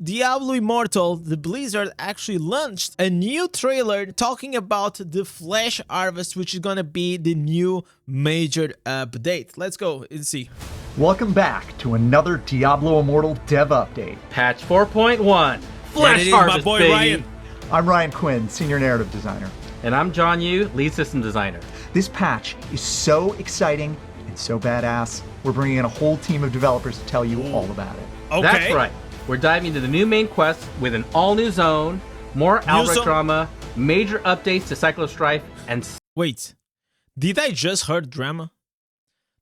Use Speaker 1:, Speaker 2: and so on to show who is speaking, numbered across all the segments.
Speaker 1: Diablo Immortal, the Blizzard actually launched a new trailer talking about the Flesh Harvest, which is gonna be the new major update. Let's go and see.
Speaker 2: Welcome back to another Diablo Immortal dev update.
Speaker 3: Patch 4.1. Flesh Harvest,
Speaker 1: my boy
Speaker 3: baby.
Speaker 1: Ryan.
Speaker 2: I'm Ryan Quinn, Senior Narrative Designer.
Speaker 3: And I'm John Yu, Lead System Designer.
Speaker 2: This patch is so exciting and so badass, we're bringing in a whole team of developers to tell you all about it.
Speaker 1: Okay.
Speaker 3: That's right. We're diving into the new main quest with an all-new zone, more Albrecht drama, major updates to Cyclo Strife, and...
Speaker 1: Wait, did I just heard drama?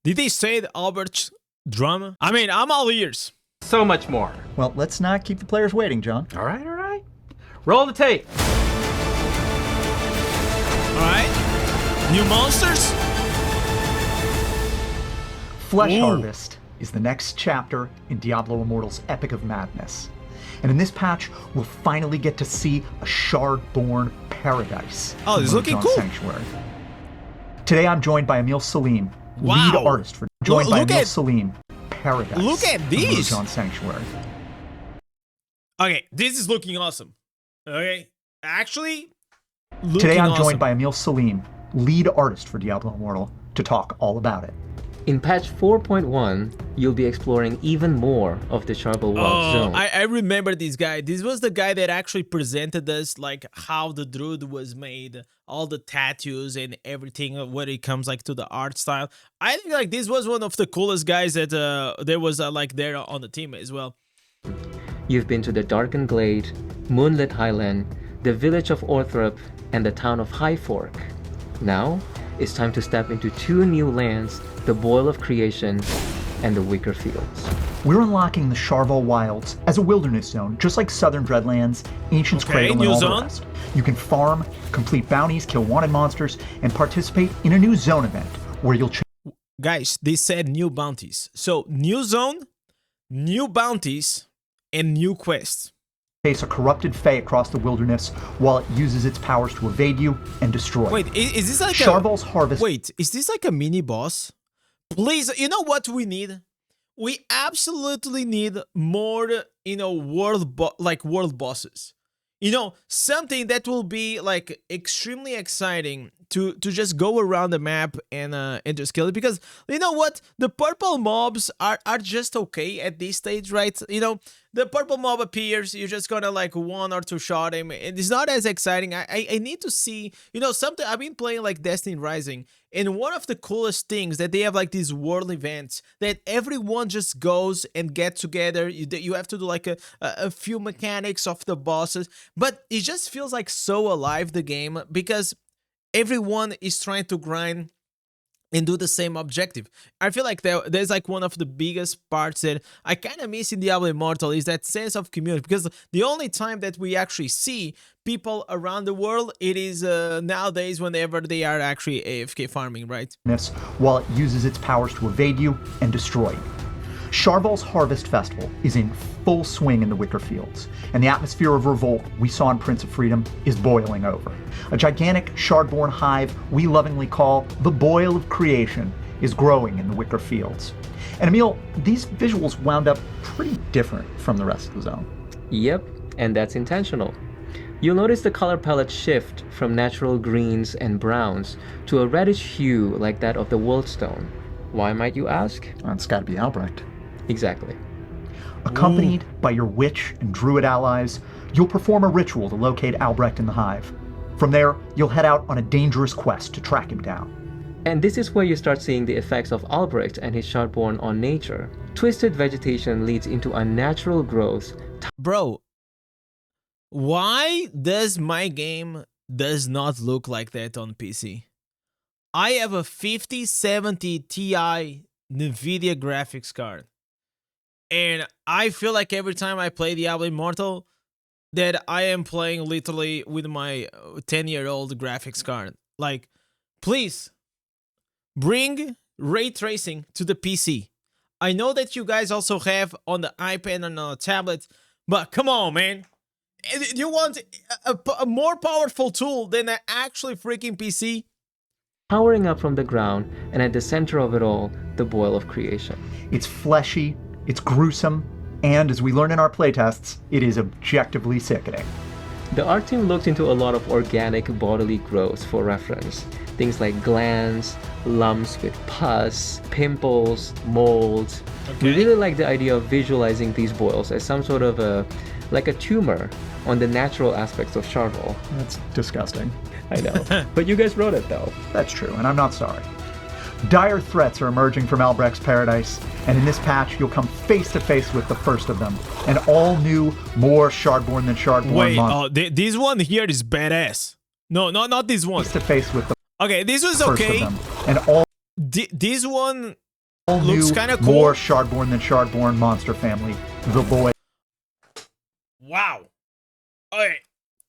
Speaker 1: Did they say the Albrecht drama? I mean, I'm all ears.
Speaker 3: so much more.
Speaker 2: Well, let's not keep the players waiting, John.
Speaker 3: All right, all right. Roll the tape.
Speaker 1: All right. New monsters?
Speaker 2: Flesh Harvest is the next chapter in Diablo Immortal's Epic of Madness. And in this patch, we'll finally get to see a Shard-born paradise.
Speaker 1: Oh, this is looking cool.
Speaker 2: Sanctuary. Today I'm joined by Emil Salim,
Speaker 1: Wow.
Speaker 2: lead artist for joined by
Speaker 1: Look
Speaker 2: Emil
Speaker 1: at-
Speaker 2: Salim, Paradise.
Speaker 1: Look at these.
Speaker 2: On Sanctuary.
Speaker 1: Okay, this is looking awesome. Okay, actually, looking
Speaker 2: Today I'm
Speaker 1: awesome.
Speaker 2: joined by Emil Salim, lead artist for Diablo Immortal, to talk all about it.
Speaker 4: In patch 4.1, you'll be exploring even more of the Charbel Wild Zone.
Speaker 1: I remember this guy. This was the guy that actually presented us like how the Druid was made, all the tattoos and everything when it comes like to the art style. I think like this was one of the coolest guys that there was like there on the team as well.
Speaker 4: You've been to the Darkened Glade, Moonlit Highland, the village of Orthrop, and the town of High Fork. Now, it's time to step into two new lands, the Boil of Creation and the Wicker Fields.
Speaker 2: We're unlocking the Charvel Wilds as a wilderness zone, just like Southern Dreadlands, Ancient's
Speaker 1: Okay,
Speaker 2: Cradle, and
Speaker 1: new
Speaker 2: all
Speaker 1: zone.
Speaker 2: the rest. You can farm, complete bounties, kill wanted monsters, and participate in a new zone event where you'll
Speaker 1: Guys, they said new bounties. So new zone, new bounties, and new quests.
Speaker 2: chase a corrupted Fae across the wilderness while it uses its powers to evade you and destroy.
Speaker 1: Wait, is this like
Speaker 2: Charvel's Harvest.
Speaker 1: Wait, is this like a mini boss? Please, you know what we need? We absolutely need more, world bosses. Something that will be like extremely exciting to just go around the map and just kill it, because you know what, the purple mobs are just okay at this stage, right? The purple mob appears, you're just gonna like one or two shot him, and it's not as exciting. I need to see something. I've been playing like Destiny Rising, and one of the coolest things that they have like these world events that everyone just goes and get together. You have to do like a few mechanics of the bosses, but it just feels like so alive, the game, because everyone is trying to grind and do the same objective. I feel like there's like one of the biggest parts that I kind of miss in Diablo Immortal is that sense of community, because the only time that we actually see people around the world, it is nowadays whenever they are actually AFK farming, right?
Speaker 2: While it uses its powers to evade you and destroy you. Charvel's Harvest Festival is in full swing in the Wicker Fields, and the atmosphere of revolt we saw in Prince of Freedom is boiling over. A gigantic Shard-born hive we lovingly call the Boil of Creation is growing in the Wicker Fields. And Emil, these visuals wound up pretty different from the rest of the zone.
Speaker 4: Yep, and that's intentional. You'll notice the color palette shift from natural greens and browns to a reddish hue like that of the Worldstone. Why, might you ask?
Speaker 2: It's gotta be Albrecht.
Speaker 4: Exactly.
Speaker 2: Accompanied by your witch and druid allies, you'll perform a ritual to locate Albrecht in the hive. From there, you'll head out on a dangerous quest to track him down.
Speaker 4: And this is where you start seeing the effects of Albrecht and his Shardborn on nature. Twisted vegetation leads into unnatural growth.
Speaker 1: Bro, why does my game does not look like that on PC? I have a 5070 Ti NVIDIA graphics card, and I feel like every time I play Diablo Immortal that I am playing literally with my 10-year-old graphics card. Like, please bring ray tracing to the PC. I know that you guys also have on the iPad and on the tablet, but come on, man. You want a more powerful tool than an actually freaking PC?
Speaker 4: Powering up from the ground, and at the center of it all, the Boil of Creation.
Speaker 2: It's fleshy, it's gruesome, And as we learn in our playtests, it is objectively sickening.
Speaker 4: The art team looked into a lot of organic bodily growth for reference. Things like glands, lumps with pus, pimples, molds. We really like the idea of visualizing these boils as some sort of a tumor on the natural aspects of Charvel.
Speaker 2: That's disgusting.
Speaker 4: I know. But you guys wrote it though.
Speaker 2: That's true, and I'm not sorry. Dire threats are emerging from Albrecht's paradise, and in this patch, you'll come face to face with the first of them. An all-new, more Shardborn than Shardborn monster.
Speaker 1: Wait, this one here is badass. No, not this one.
Speaker 2: Face to face with the
Speaker 1: okay, this was
Speaker 2: first
Speaker 1: okay.
Speaker 2: of them. And all
Speaker 1: This one
Speaker 2: looks
Speaker 1: kind of cool.
Speaker 2: More Shardborn than Shardborn monster family. The boy.
Speaker 1: Wow. Okay,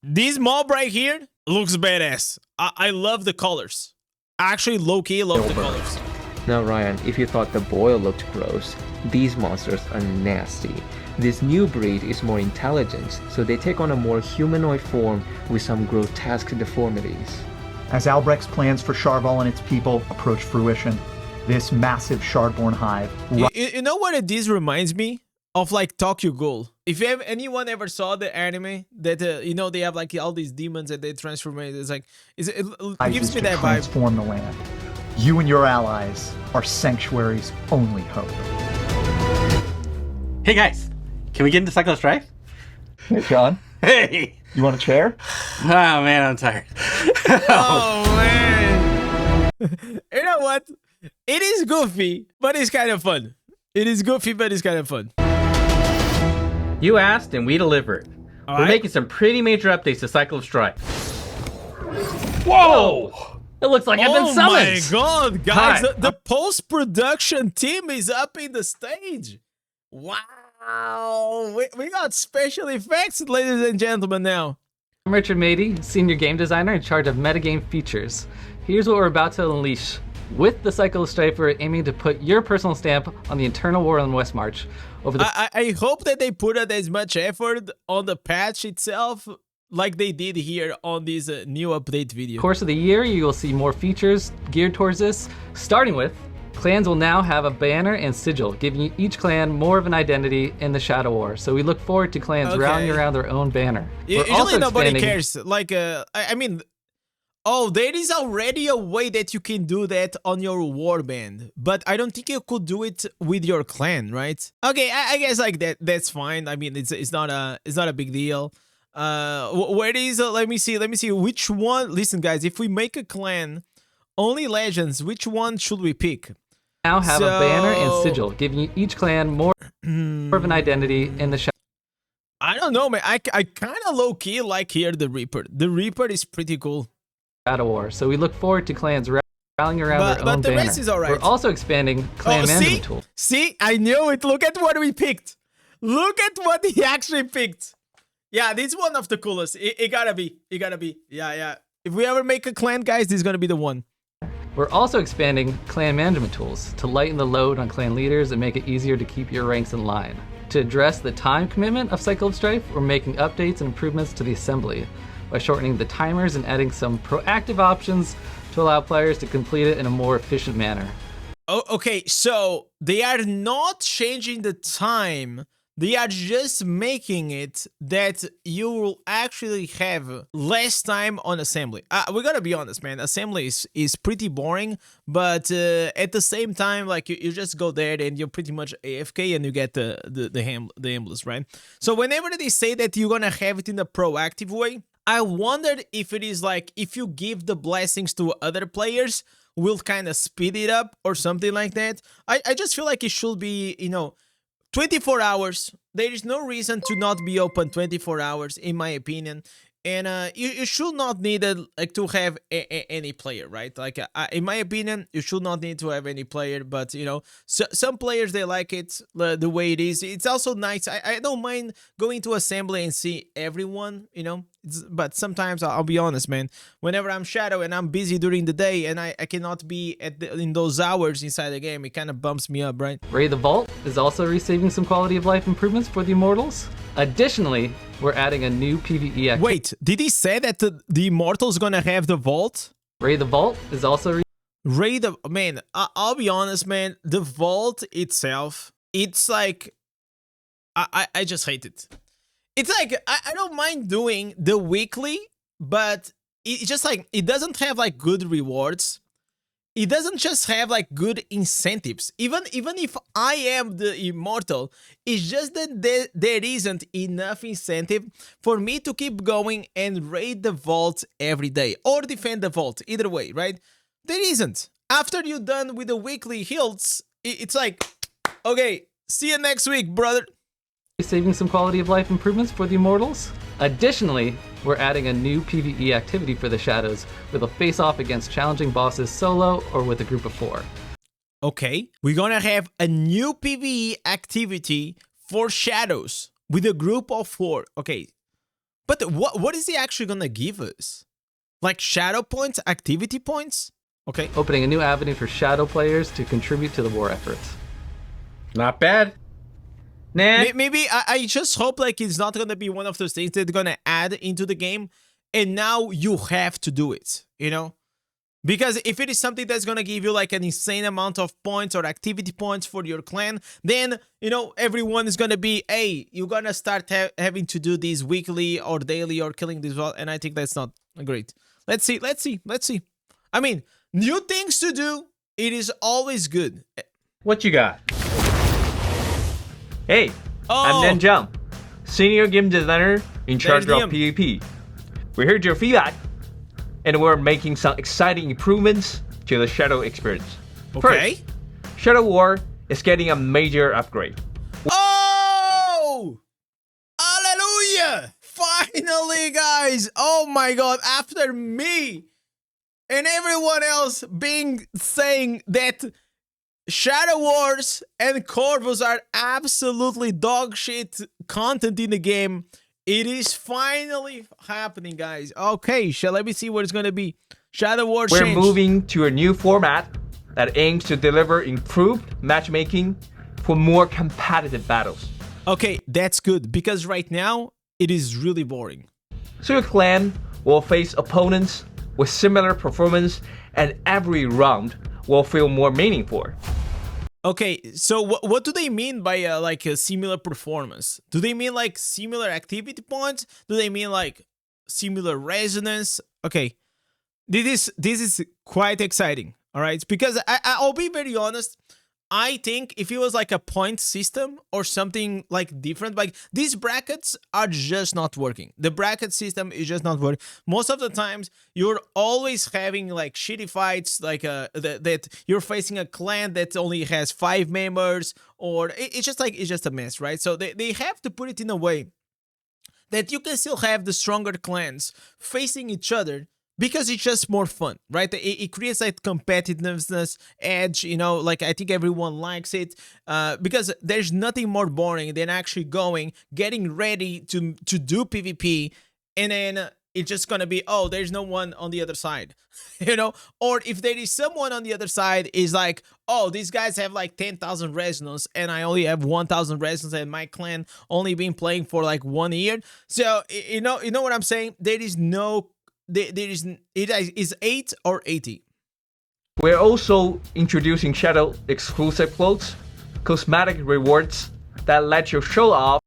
Speaker 1: this mob right here looks badass. I love the colors. Actually, low-key love the colors.
Speaker 4: Now Ryan, if you thought the boil looked gross, these monsters are nasty. This new breed is more intelligent, so they take on a more humanoid form with some grotesque deformities.
Speaker 2: As Albrecht's plans for Charval and its people approach fruition, this massive Shardborn hive.
Speaker 1: You know what this reminds me of? Like Tokyo Ghoul. If anyone ever saw the anime that you know, they have like all these demons and they transform it, it's like it gives me that vibe.
Speaker 2: Transform the land. You and your allies are Sanctuary's only hope.
Speaker 3: Hey guys, can we get into Cycle of Strife?
Speaker 2: Hey John,
Speaker 3: Hey!
Speaker 2: you want a chair?
Speaker 3: Oh man, I'm tired.
Speaker 1: Oh man. You know what? It is goofy, but it's kind of fun. It is goofy, but it's kind of fun.
Speaker 3: You asked and we delivered.
Speaker 1: All
Speaker 3: We're
Speaker 1: right.
Speaker 3: making some pretty major updates to Cycle of Strife. Whoa! It looks like I've been summoned!
Speaker 1: Oh my god, guys,
Speaker 3: Hi.
Speaker 1: the post-production team is up in the stage. Wow, we got special effects, ladies and gentlemen, now.
Speaker 5: I'm Richard Mady, Senior Game Designer in charge of metagame features. Here's what we're about to unleash. With the Cycle of Strife, we're aiming to put your personal stamp on the internal war in Westmarch. Over the
Speaker 1: I hope that they put out as much effort on the patch itself like they did here on this new update video.
Speaker 5: course of the year, you will see more features geared towards this. Starting with, clans will now have a banner and sigil, giving each clan more of an identity in the Shadow War. So we look forward to clans rallying around their own banner. We're
Speaker 1: Usually
Speaker 5: also
Speaker 1: nobody
Speaker 5: expanding-
Speaker 1: cares. Like, I mean, oh, there is already a way that you can do that on your warband, but I don't think you could do it with your clan, right? Okay, I guess like that's fine. I mean, it's not a big deal. Where is let me see which one. Listen, guys, if we make a clan only legends, which one should we pick?
Speaker 5: now have a banner and
Speaker 1: So-
Speaker 5: sigil, giving each clan more of an identity in the Shadow.
Speaker 1: I don't know, man. I kind of low key like here the Reaper. The Reaper is pretty cool.
Speaker 5: Shadow War. So we look forward to clans rallying around their
Speaker 1: But
Speaker 5: own
Speaker 1: the
Speaker 5: banner.
Speaker 1: rest is alright.
Speaker 5: We're also expanding clan management tools.
Speaker 1: See, I knew it. Look at what we picked. Look at what he actually picked. Yeah, this is one of the coolest. It gotta be. It gotta be. Yeah. If we ever make a clan, guys, this is gonna be the one.
Speaker 5: We're also expanding clan management tools to lighten the load on clan leaders and make it easier to keep your ranks in line. To address the time commitment of Cycle of Strife, we're making updates and improvements to the assembly by shortening the timers and adding some proactive options to allow players to complete it in a more efficient manner.
Speaker 1: Oh, okay, so they are not changing the time. They are just making it that you will actually have less time on assembly. We gotta be honest, man. Assembly is pretty boring, but at the same time, like you just go there and you're pretty much AFK and you get the emblems, right? So whenever they say that you're gonna have it in a proactive way, I wondered if it is like if you give the blessings to other players, will kind of speed it up or something like that. I just feel like it should be, 24 hours. There is no reason to not be open 24 hours, in my opinion. And you should not need to have any player, right? Like in my opinion, you should not need to have any player. But some players, they like it the way it is. It's also nice. I don't mind going to assembly and see everyone. But sometimes I'll be honest, man. Whenever I'm shadow and I'm busy during the day and I cannot be in those hours inside the game, it kind of bumps me up, right?
Speaker 5: Raid the Vault is also receiving some quality of life improvements for the Immortals. Additionally, we're adding a new PvE activity.
Speaker 1: Wait, did he say that the Immortals gonna have the vault?
Speaker 5: Raid the Vault is also
Speaker 1: Man, I'll be honest, man. The vault itself, it's like, I just hate it. It's like I don't mind doing the weekly, but it's just like it doesn't have like good rewards. It doesn't just have like good incentives. Even if I am the immortal, it's just that there isn't enough incentive for me to keep going and raid the vault every day or defend the vault. Either way, right? There isn't. After you're done with the weekly hilts, it's like, okay, see you next week, brother.
Speaker 5: Saving some quality of life improvements for the immortals. Additionally, we're adding a new PvE activity for the shadows with a face-off against challenging bosses solo or with a group of 4.
Speaker 1: Okay, we're gonna have a new PvE activity for shadows with a group of 4. Okay, but what is he actually gonna give us? Like shadow points, activity points? Okay.
Speaker 5: Opening a new avenue for shadow players to contribute to the war efforts.
Speaker 3: Not bad. Nah.
Speaker 1: Maybe I just hope like it's not gonna be one of those things that they're gonna add into the game and now you have to do it, you know? Because if it is something that's gonna give you like an insane amount of points or activity points for your clan, then, you know, everyone is gonna be, hey, you're gonna start having to do these weekly or daily or killing this well, and I think that's not great. Let's see. I mean, new things to do, it is always good.
Speaker 3: What you got? Hey,
Speaker 1: Oh.
Speaker 3: I'm Nen Jump, Senior Game Designer in charge
Speaker 1: There's
Speaker 3: of
Speaker 1: Liam.
Speaker 3: PvP. We heard your feedback, and we're making some exciting improvements to the Shadow experience.
Speaker 1: Okay.
Speaker 3: First, Shadow War is getting a major upgrade.
Speaker 1: Oh! Hallelujah! Finally, guys! Oh my god, after me and everyone else saying that Shadow Wars and Corvus are absolutely dog shit content in the game, it is finally happening, guys. Okay, let me see what it's gonna be. Shadow Wars
Speaker 3: We're
Speaker 1: changed.
Speaker 3: moving to a new format that aims to deliver improved matchmaking for more competitive battles.
Speaker 1: Okay, that's good, because right now, it is really boring.
Speaker 3: So your clan will face opponents with similar performance, and every round will feel more meaningful.
Speaker 1: Okay, so what do they mean by like a similar performance? Do they mean like similar activity points? Do they mean like similar resonance? Okay, this is quite exciting. All right, because I'll be very honest. I think if it was like a point system or something like different, like these brackets are just not working. The bracket system is just not working. Most of the times you're always having like shitty fights, like that you're facing a clan that only has 5 members, or it's just a mess, right? So they have to put it in a way that you can still have the stronger clans facing each other, because it's just more fun, right? It creates that competitiveness edge, you know, like I think everyone likes it, because there's nothing more boring than actually getting ready to do PvP, and then it's just gonna be, oh, there's no one on the other side, you know? Or if there is someone on the other side, is like, oh, these guys have like 10,000 resonance and I only have 1,000 resonance and my clan only been playing for like 1 year. So, you know what I'm saying? There is no... it is 8 or 80.
Speaker 3: We're also introducing Shadow exclusive clothes, cosmetic rewards that let you show off.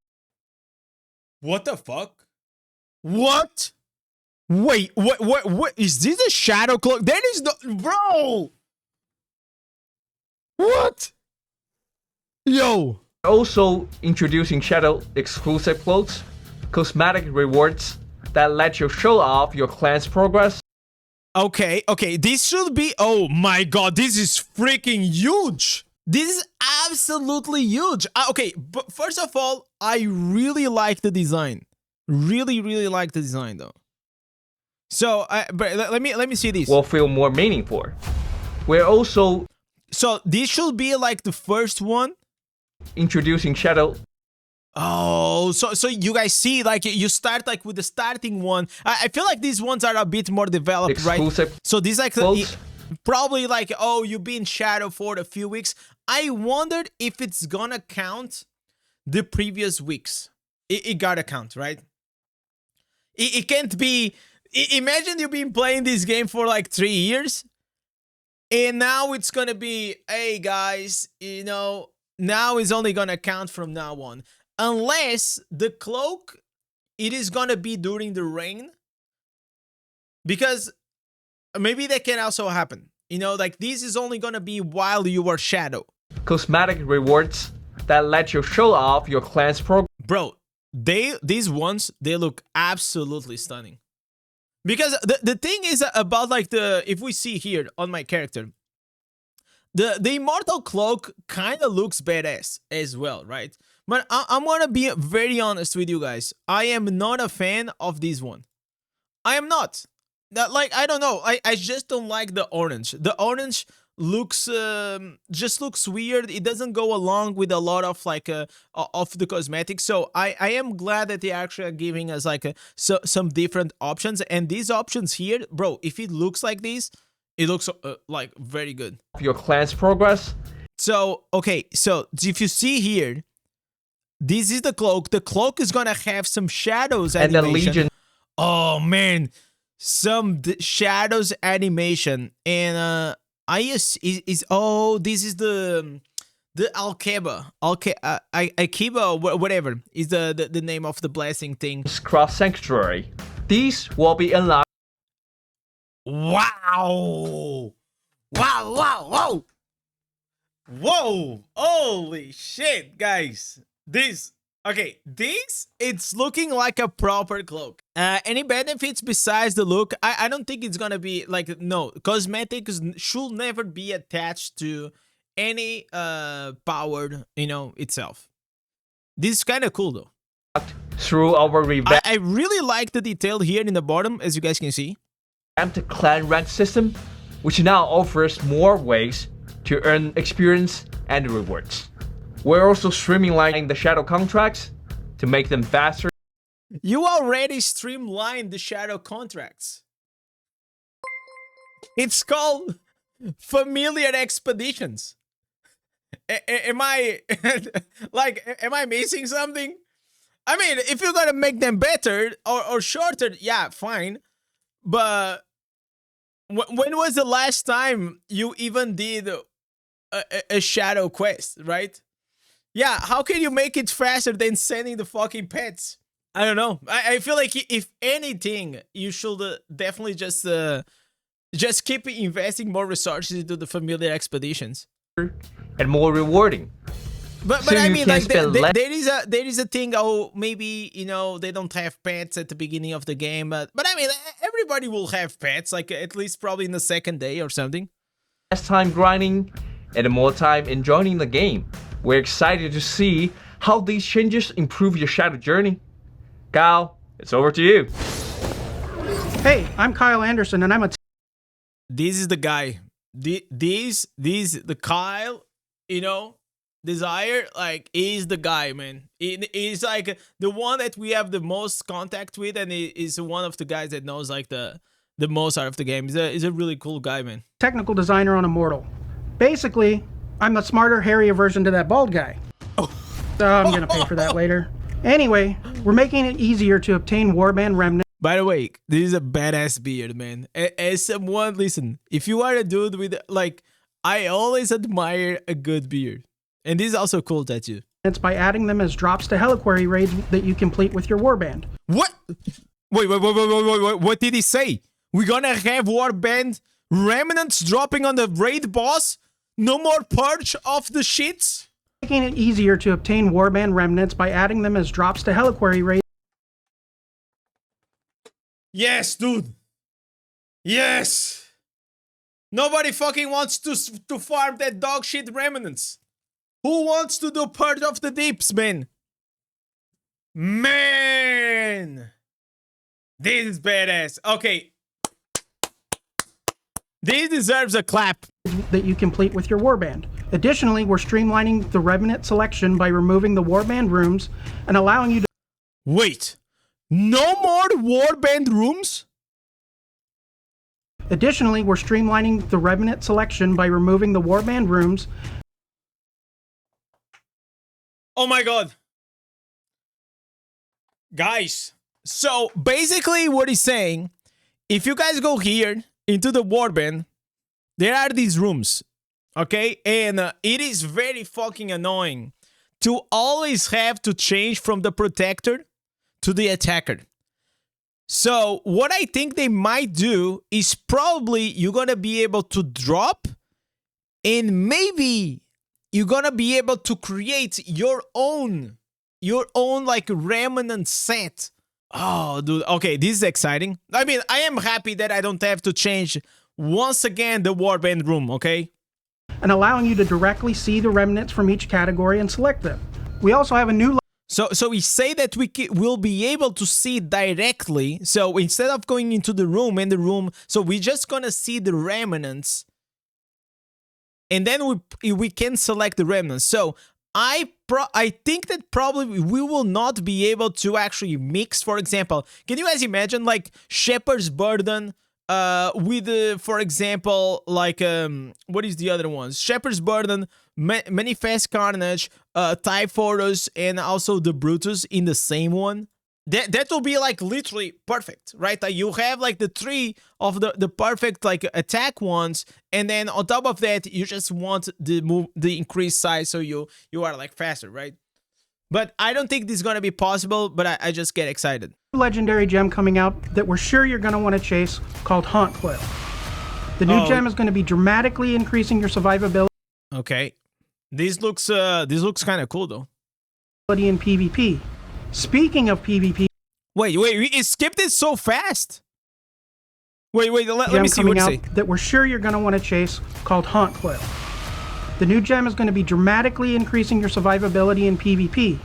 Speaker 1: What the fuck? What? Wait, what? Is this a shadow cloak? That is no... Bro! What? Yo!
Speaker 3: We're also introducing Shadow exclusive clothes, cosmetic rewards that let you show off your clan's progress.
Speaker 1: Okay, this should be... Oh my god, this is freaking huge! This is absolutely huge! Okay, but first of all, I really like the design. Really like the design, though. So, but let me see this.
Speaker 3: Will feel more meaningful. We're also...
Speaker 1: So, this should be like the first one?
Speaker 3: Introducing Shadow...
Speaker 1: Oh, so you guys see, like, you start like with the starting one. I feel like these ones are a bit more developed,
Speaker 3: exclusive
Speaker 1: right? So these like
Speaker 3: clothes.
Speaker 1: probably like, oh, you've been Shadow for a few weeks. I wondered if it's gonna count the previous weeks. It gotta count, right? It can't be... Imagine you've been playing this game for like 3 years, and now it's gonna be, hey guys, you know, now it's only gonna count from now on. unless the cloak, it is gonna be during the rain, because maybe that can also happen. You know, like this is only gonna be while you are shadow.
Speaker 3: Cosmetic rewards that let you show off your clan's progress.
Speaker 1: Bro, these ones, they look absolutely stunning. Because the thing is about like if we see here on my character, the Immortal Cloak kind of looks badass as well, right? But I'm gonna be very honest with you guys. I am not a fan of this one. I am not. Like, I don't know. I just don't like the orange. The orange looks just looks weird. It doesn't go along with a lot of like of the cosmetics. So I am glad that they actually are giving us like some different options. And these options here, bro, if it looks like this, it looks like very good.
Speaker 3: Your clan's progress.
Speaker 1: So okay, so if you see here, this is the cloak. The cloak is gonna have some shadows
Speaker 3: and
Speaker 1: animation.
Speaker 3: the Legion.
Speaker 1: Oh man, some shadows animation. And oh, this is the Alkeba, Akiba, whatever is the name of the blessing thing.
Speaker 3: Cross Sanctuary. These will be unlocked.
Speaker 1: Wow! Wow! Wow! Whoa! Whoa! Holy shit, guys! This it's looking like a proper cloak. Any benefits besides the look? I don't think it's gonna be like, no, cosmetics should never be attached to any powered, you know, itself. This is kind of cool though.
Speaker 3: Through our revamped
Speaker 1: I really like the detail here in the bottom, as you guys can see.
Speaker 3: clan rank system, which now offers more ways to earn experience and rewards. We're also streamlining the shadow contracts to make them faster.
Speaker 1: You already streamlined the shadow contracts. It's called Familiar Expeditions. Am I like, am I missing something? I mean, if you're gonna make them better or shorter, yeah, fine. But when was the last time you even did a shadow quest, right? Yeah, how can you make it faster than sending the fucking pets? I don't know. I feel like if anything, you should definitely just keep investing more resources into the familiar expeditions.
Speaker 3: And more rewarding.
Speaker 1: But
Speaker 3: So
Speaker 1: I
Speaker 3: you
Speaker 1: mean,
Speaker 3: can
Speaker 1: like
Speaker 3: spend
Speaker 1: there is a thing. Oh, maybe, you know, they don't have pets at the beginning of the game, but I mean, everybody will have pets, like at least probably in the second day or something.
Speaker 3: Less time grinding and more time enjoying the game. We're excited to see how these changes improve your shadow journey. Kyle, it's over to you.
Speaker 6: Hey, I'm Kyle Anderson, and I'm a
Speaker 1: This is the guy. The Kyle, you know, Desire, like, is the guy, man. He's like the one that we have the most contact with, and he is one of the guys that knows like the most out of the game. He's a really cool guy, man.
Speaker 6: technical designer on Immortal. Basically, I'm the smarter, hairier version to that bald guy. So I'm gonna pay for that later. Anyway, we're making it easier to obtain warband remnants.
Speaker 1: By the way, this is a badass beard, man. As someone, listen, if you are a dude with, like, I always admire a good beard. And this is also a cool tattoo.
Speaker 6: It's by adding them as drops to Heliquary raids that you complete with your warband.
Speaker 1: What? Wait. What did he say? We're gonna have warband remnants dropping on the raid boss? No more purge of the shits?
Speaker 6: Making it easier to obtain warband remnants by adding them as drops to Heliquary raids.
Speaker 1: Yes, dude. Yes. Nobody fucking wants to farm that dog shit remnants. Who wants to do purge of the deeps, man? Man. This is badass. Okay. This deserves a clap.
Speaker 6: That you complete with your warband. Additionally, we're streamlining the remnant selection by removing the warband rooms and allowing you to
Speaker 1: Wait. No more warband rooms?
Speaker 6: Additionally, we're streamlining the remnant selection by removing the warband rooms.
Speaker 1: Oh my god. Guys, so basically what he's saying, if you guys go here into the warband, there are these rooms, okay? And it is very fucking annoying to always have to change from the protector to the attacker. So what I think they might do is probably you're gonna be able to drop, and maybe you're gonna be able to create your own like remnant set. Oh, dude. Okay, this is exciting. I mean, I am happy that I don't have to change once again the warband room, okay?
Speaker 6: And allowing you to directly see the remnants from each category and select them. We also have a new
Speaker 1: So we say that will be able to see directly. So instead of going into the room, so we're just gonna see the remnants, and then we can select the remnants. So I think that probably we will not be able to actually mix. For example, can you guys imagine like Shepherd's Burden with for example, like what is the other ones? Shepherd's Burden, Manifest Carnage, Typhorus, and also the Brutus in the same one. That will be like literally perfect, right? Like you have like the three of the perfect like attack ones, and then on top of that you just want the increased size, so you are like faster, right? But I don't think this is gonna be possible, but I just get excited.
Speaker 6: legendary gem coming out that we're sure you're going to want to chase, called Haunt Cliff. The new gem is going to be dramatically increasing your survivability
Speaker 1: Okay, this looks kind of cool though.
Speaker 6: in PvP. Speaking of PvP,
Speaker 1: Wait, it skipped it so fast. Wait, let
Speaker 6: gem
Speaker 1: me see
Speaker 6: coming
Speaker 1: what
Speaker 6: out
Speaker 1: you say.
Speaker 6: that we're sure you're going to want to chase, called Haunt Cliff. The new gem is going to be dramatically increasing your survivability in PvP.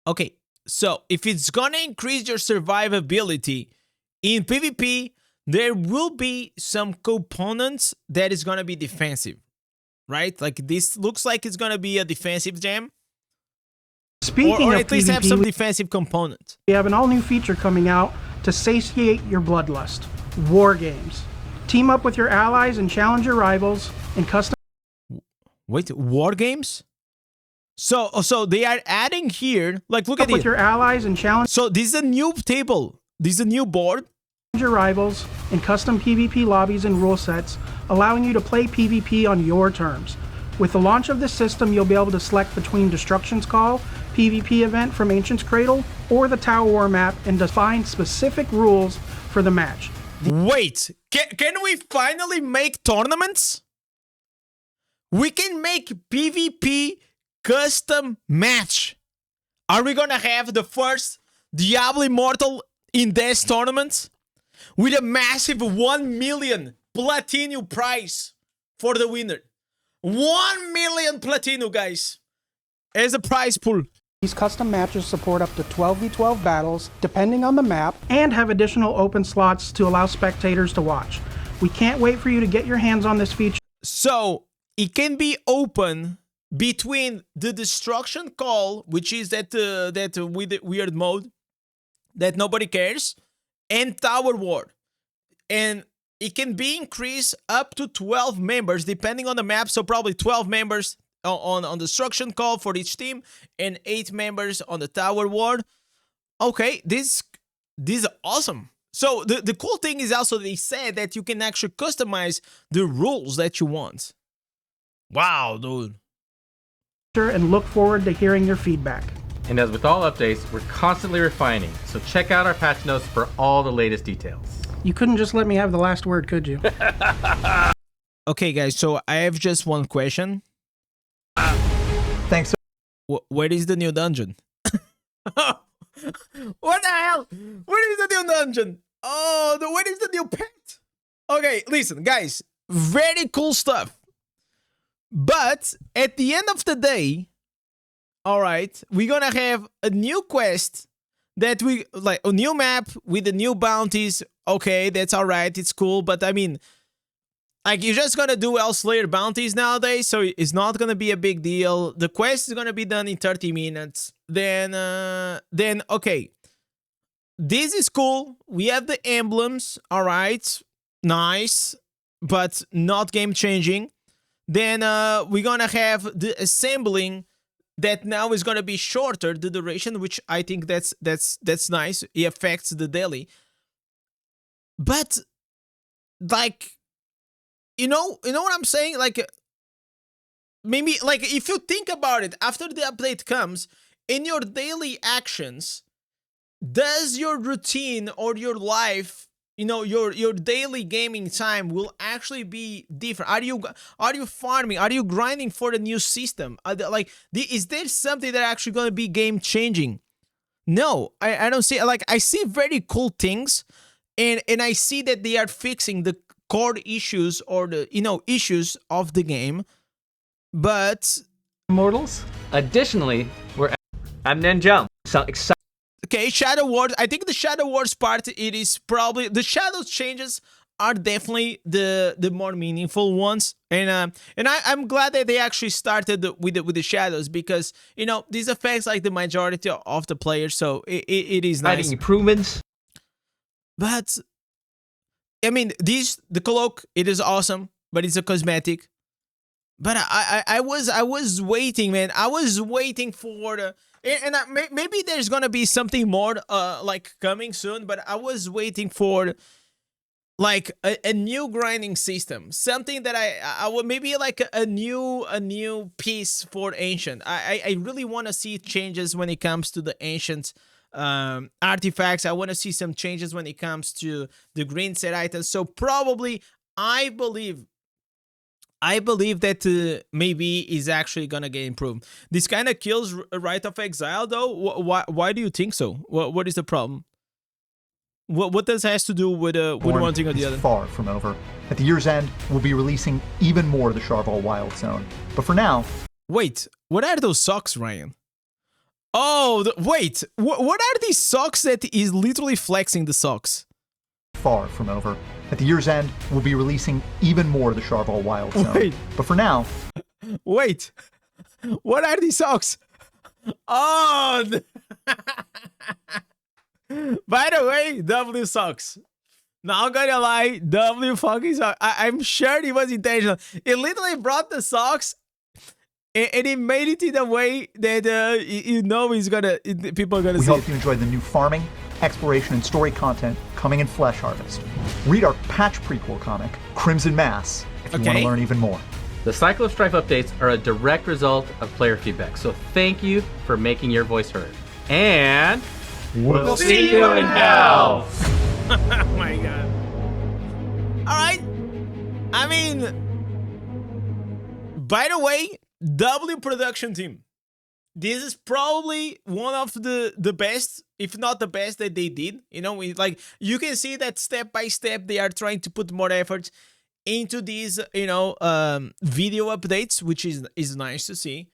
Speaker 1: Okay, so if it's gonna increase your survivability in PvP, there will be some components that is gonna be defensive, right? Like this looks like it's gonna be a defensive gem,
Speaker 6: Speaking
Speaker 1: or
Speaker 6: of
Speaker 1: at least have
Speaker 6: PvP,
Speaker 1: some defensive component.
Speaker 6: we have an all-new feature coming out to satiate your bloodlust. War games. Team up with your allies and challenge your rivals in custom
Speaker 1: Wait, war games? So they are adding here, like look at
Speaker 6: with
Speaker 1: it.
Speaker 6: your allies and challenge
Speaker 1: So this is a new table. This is a new board.
Speaker 6: your rivals in custom PvP lobbies and rule sets, allowing you to play PvP on your terms. With the launch of this system, you'll be able to select between Destruction's Call, PvP event from Ancient's Cradle, or the Tower War map and define specific rules for the match.
Speaker 1: Wait, can we finally make tournaments? We can make PvP custom match. Are we gonna have the first Diablo Immortal Indez tournament with a massive 1 million platinum prize for the winner? 1 million platinum, guys, as a prize pool.
Speaker 6: These custom matches support up to 12v12 battles, depending on the map, and have additional open slots to allow spectators to watch. We can't wait for you to get your hands on this feature.
Speaker 1: So it can be open between the Destruction Call, which is that with the weird mode that nobody cares, and Tower War, and it can be increased up to 12 members depending on the map. So probably 12 members on Destruction Call for each team, and 8 members on the Tower War. Okay, this is awesome. So the cool thing is also they said that you can actually customize the rules that you want. Wow, dude.
Speaker 6: And look forward to hearing your feedback.
Speaker 3: And as with all updates, we're constantly refining, so check out our patch notes for all the latest details.
Speaker 6: You couldn't just let me have the last word, could you?
Speaker 1: Okay, guys, so I have just one question.
Speaker 2: Thanks.
Speaker 1: Where is the new dungeon? What the hell? Where is the new dungeon? Oh, where is the new pet? Okay, listen, guys. Very cool stuff. But at the end of the day, all right, we're gonna have a new quest that we like, a new map with the new bounties. Okay, that's all right. It's cool, but I mean, like, you're just gonna do Elslayer bounties nowadays, so it's not gonna be a big deal. The quest is gonna be done in 30 minutes. Then okay, this is cool. We have the emblems. All right, nice, but not game changing. Then we're gonna have the assembling that now is gonna be shorter, the duration, which I think that's nice. It affects the daily, but like, you know what I'm saying? Like, maybe like if you think about it, after the update comes, in your daily actions, does your routine or your life, you know, your daily gaming time will actually be different? Are you farming? Are you grinding for the new system? Is there something that actually going to be game changing? No, I don't see. Like, I see very cool things, and I see that they are fixing the core issues or the issues of the game, but
Speaker 5: Immortals. Additionally,
Speaker 3: I'm Ninja. So excited.
Speaker 1: okay, Shadow Wars. I think the Shadow Wars part, it is probably the Shadows changes are definitely the more meaningful ones, and I'm glad that they actually started with the Shadows, because these affects like the majority of the players, so it is nice.
Speaker 3: Improvements.
Speaker 1: But I mean, the cloak, it is awesome, but it's a cosmetic. But I was waiting, man. I was waiting for the. And maybe there's gonna be something more like coming soon, but I was waiting for like a new grinding system, something that I would maybe like a new piece for Ancient. I really want to see changes when it comes to the Ancient artifacts. I want to see some changes when it comes to the green set items. So probably I believe that maybe is actually gonna get improved. This kind of kills Rite of Exile, though. Why do you think so? What is the problem? What does has to do with one thing or the other?
Speaker 2: Far from over. At the year's end, we'll be releasing even more of the Charval Wild Zone. But for now...
Speaker 1: Wait, what are those socks, Ryan? Oh, wait, what are these socks that is literally flexing the socks?
Speaker 2: Far from over. At the year's end, we'll be releasing even more of the Charval Wild Zone.
Speaker 1: Wait.
Speaker 2: But for now...
Speaker 1: Wait, what are these socks? Oh! By the way, W sucks. Not gonna lie, W fucking sucks. I'm sure it was intentional. It literally brought the socks and it made it in a way that people are gonna
Speaker 2: We
Speaker 1: see
Speaker 2: hope
Speaker 1: it.
Speaker 2: you enjoyed the new farming, exploration, and story content coming in Flesh Harvest. Read our patch prequel comic, Crimson Mass, if you want
Speaker 1: Okay.
Speaker 2: to learn even more.
Speaker 5: the Cycle of Strife updates are a direct result of player feedback, so thank you for making your voice heard. And
Speaker 2: We'll
Speaker 5: see you in hell!
Speaker 1: Oh my god. Alright. I mean, by the way, W production team. This is probably one of the best, if not the best, that they did. Like, you can see that step by step they are trying to put more effort into these, video updates, which is nice to see.